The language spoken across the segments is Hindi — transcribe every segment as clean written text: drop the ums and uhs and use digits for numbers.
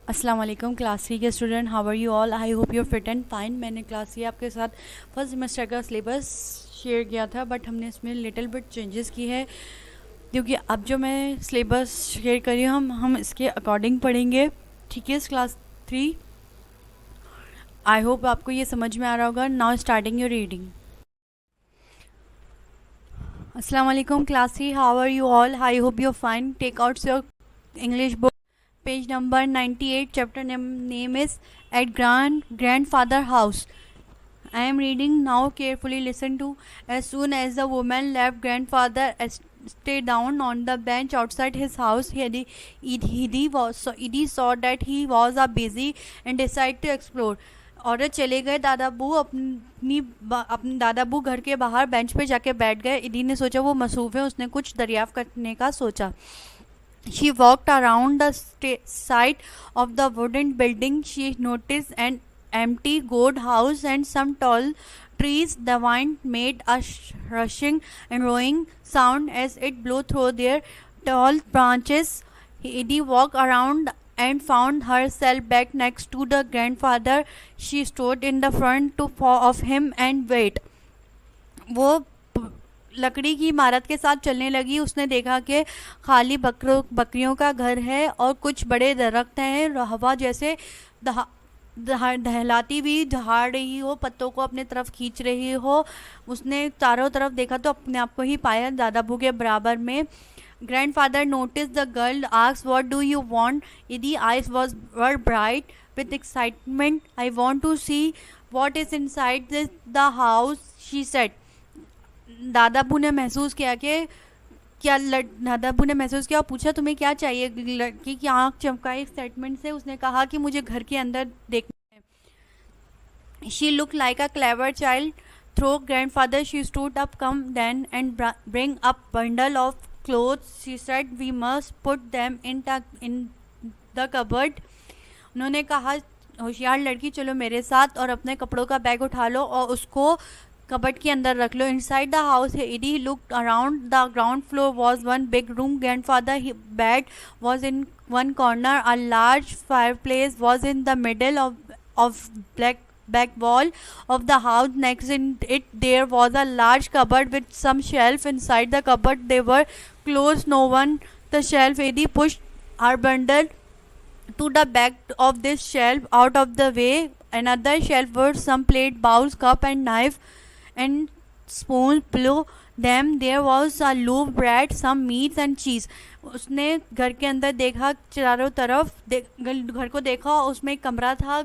अस्सलाम वालेकुम क्लास 3 के student, how are you all? I hope you fit and fine. मैंने क्लास 3 आपके साथ फर्स्ट सेमेस्टर का सिलेबस शेयर किया था, बट हमने इसमें लिटिल बिट चेंजेस की है क्योंकि अब जो मैं सिलेबस शेयर कर रही हूँ हम इसके अकॉर्डिंग पढ़ेंगे। ठीक है क्लास 3, आई होप आपको ये समझ में आ रहा होगा। Now starting your reading. अस्सलाम वालेकुम class 3, how are you all? I hope you fine. Take out your English book, page number 98, chapter name is at grandfather house. I am reading now, carefully listen to. As soon as the woman left grandfather stay down on the bench outside his house, Edie saw that he was busy and decided to explore. औरत चले गए, दादाबू अपने दादाबू घर के बाहर बेंच पे जाके बैठ गए। इडी ने सोचा वो मसरूफ़ है, उसने कुछ दरियाफ्त करने का सोचा। She walked around the side of the wooden building. She noticed an empty goat house and some tall trees. The wind made a rushing and roaring sound as it blew through their tall branches. Edie walked around and found herself back next to the grandfather. She stood in the front of him and waited. वो लकड़ी की इमारत के साथ चलने लगी। उसने देखा कि खाली बकरियों का घर है और कुछ बड़े दरख्त हैं। हवा जैसे दहलाती हुई दहाड़ रही हो, पत्तों को अपने तरफ खींच रही हो। उसने चारों तरफ देखा तो अपने आप को ही पाया दादाबू के बराबर में। Grandfather noticed the girl, asked, "What do you want?" Edie's eyes were bright with excitement. "I want to see what is inside the house," she said. दादाबू ने महसूस किया और पूछा तुम्हें क्या चाहिए। लड़की की आंख चमकाई एक्साइटमेंट से। उसने कहा कि मुझे घर के अंदर देखना है। She looked like a clever child. Through grandfather she stood up. "Come then and bring up bundle of clothes," she said. "We must put them in the cupboard." उन्होंने कहा, होशियार लड़की, चलो मेरे साथ और अपने कपड़ों का बैग उठा लो और उसको कबर्ड के अंदर रख लो। Inside the house, Edie looked around. The ground floor was one big room. Grandfather's bed was in one corner. A large fireplace was in the middle of back wall of the house. Next in it there was a large cupboard with some shelf. Inside the cupboard they were closed. No one the shelf. Edie pushed her bundle to the back of this shelf out of the way. Another shelf were some plate, bowls, cup and knife and spoons. Below them there was a loaf bread, some meats and cheese. उसने घर के अंदर देखा, चारों तरफ घर को देखा। उसमें एक कमरा था,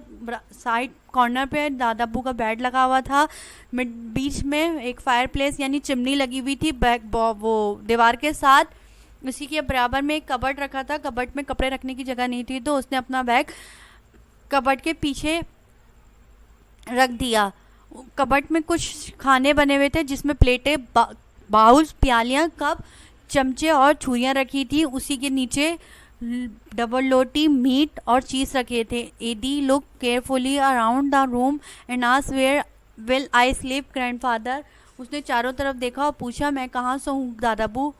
साइड कॉर्नर पे दादाबू का बेड लगा हुआ था। बीच में एक फायर प्लेस यानी चिमनी लगी हुई थी वो दीवार के साथ। उसी के बराबर में एक कबर्ड रखा था। कबर्ड में कपड़े रखने की जगह नहीं थी तो उसने अपना बैग कबर्ड के पीछे रख दिया। कबर्ड में कुछ खाने बने हुए थे जिसमें प्लेटें, बाउल्स, प्यालियाँ, कप, चमचे और छुरियाँ रखी थी। उसी के नीचे डबल रोटी, मीट और चीज़ रखे थे। Eddie look carefully around the room and asked, "where will I sleep grandfather?" उसने चारों तरफ देखा और पूछा, मैं कहाँ सोऊं दादाबू?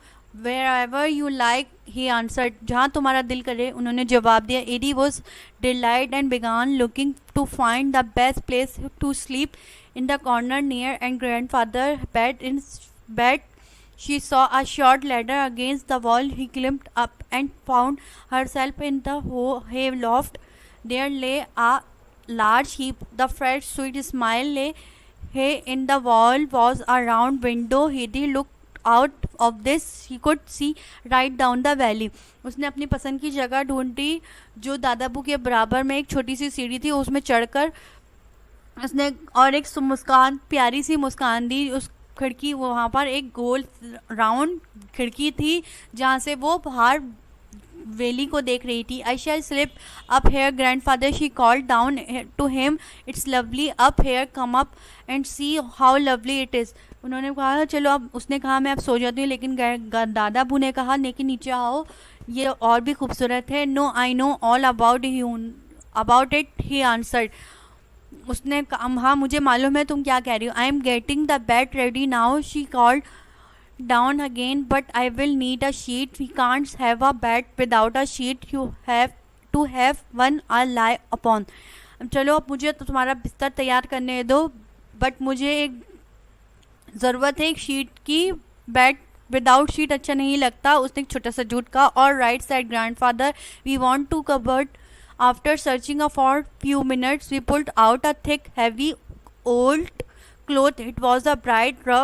"Wherever you like," he answered. जहाँ तुम्हारा दिल करे, उन्होंने जवाब दिया। Edie was delighted and began looking to find the best place to sleep. In the corner near and grandfather's bed, she saw a short ladder against the wall. He climbed up and found herself in the hay loft. There lay a large heap. The fresh, sweet smell lay hay in the wall was a round window. Edie looked out of this. He could see right down the valley. उसने अपनी पसंद की जगह ढूंढी जो दादाबू के बराबर में एक छोटी सी सीढ़ी थी। उसमें चढ़कर उसने और एक मुस्कान, प्यारी सी मुस्कान दी। उस खिड़की, वहाँ पर एक गोल राउंड खिड़की थी जहाँ से वो बाहर वैली को देख रही थी। "I shall sleep up here, grandfather," she called down to him. "It's lovely up here. Come up and see how lovely it is." उन्होंने कहा चलो अब, उसने कहा मैं अब सो जाती हूँ, लेकिन दादाबू ने कहा लेकिन नीचे आओ, ये और भी खूबसूरत है। "No, I know all about it," he answered. उसने कहा हाँ मुझे मालूम है तुम क्या कह रही हो। "I am getting the bed ready now," she called down again, "but I will need a sheet. We can't have a bed without a sheet. You have to have one I lie upon. चलो अब मुझे तो तुम्हारा बिस्तर तैयार करने दो, बट मुझे एक ज़रूरत है एक शीट की, बेड विदाउट शीट अच्छा नहीं लगता। उसने एक छोटा सा जूट का। और right side grandfather, we want to cupboard. After searching for few minutes we pulled out a thick heavy old cloth. It was a bright, rough